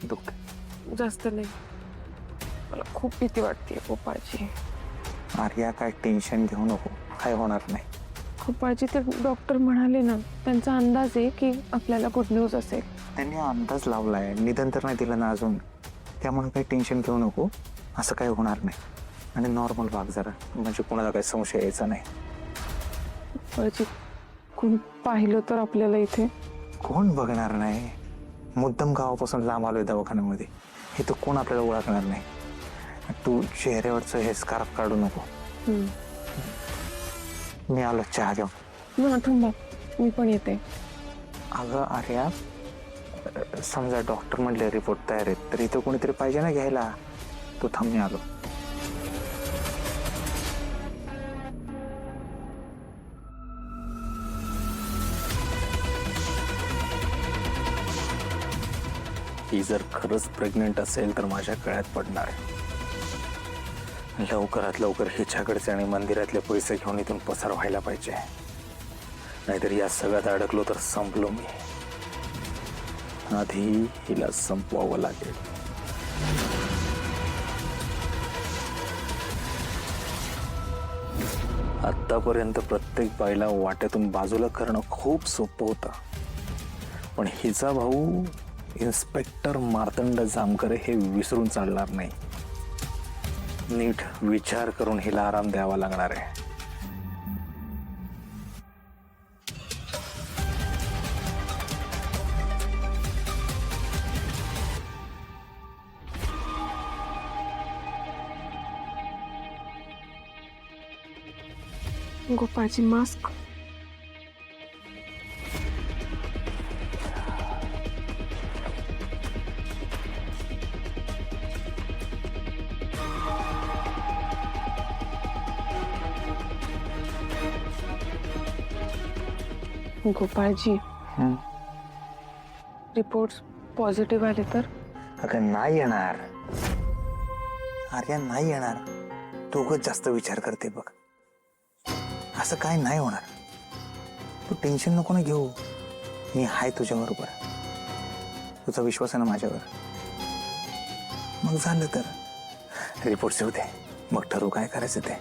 दुखत जास्त नाही, मला खूप भीती वाटते गोपाळची. आर्या काय टेन्शन घेऊ नको, काय होणार नाही. गोपाळची ते डॉक्टर म्हणाले ना, त्यांचा अंदाज आहे की आपल्याला गुड न्यूज असेल. त्यांनी अंदाज लावलाय, निधन तर नाही दिलं ना अजून, त्यामुळे काही टेन्शन घेऊ नको. असं काही होणार नाही आणि नॉर्मल वाग जरा, म्हणजे कोणाला काही संशय यायचा नाही. गोपाळची कोण पाहिलं तर आपल्याला इथे. कोण बघणार नाही, मुद्दाम गावापासून लांब आलोय दवाखान्यामध्ये, हे तर कोण आपल्याला ओळखणार नाही. तू चेहऱ्यावरचं हे स्कार्फ काढू नको. मी आलो चहा घेऊन. ना थांबा, मी पण येते. अगं आर्या, समजा डॉक्टर म्हणले रिपोर्ट तयार आहेत, तर इथं कोणीतरी पाहिजे ना घ्यायला. तू थांब, मी आलो. ही जर खरंच प्रेग्नेंट असेल तर माझ्या गळ्यात पडणार आहे. लवकरात लवकर हिच्याकडचे आणि मंदिरातले पैसे घेऊन इथून पसार व्हायला पाहिजे, नाहीतर या सगळ्यात अडकलो तर संपलो मी. आधी हिला संपवावं लागेल. आतापर्यंत प्रत्येक बाईला वाट्यातून बाजूला करणं खूप सोपं होतं, पण हिचा भाऊ इन्स्पेक्टर मार्तंड जामकर हे विसरून चालणार नाही. नीट विचार करून हिला आराम द्यावा लागणार आहे. गोपाळची मास्क. गोपाळजी, रिपोर्ट पॉझिटिव्ह आले तर? अगं नाही येणार आर्या, नाही येणार. तू उगाच जास्त विचार करते बघ. असं काय नाही होणार. तू टेन्शन नको ना घेऊ, मी आहे तुझ्या बरोबर. तुझा विश्वास आहे ना माझ्यावर? मग झालं तर रिपोर्ट येऊ दे, मग ठरवू काय करायचं ते.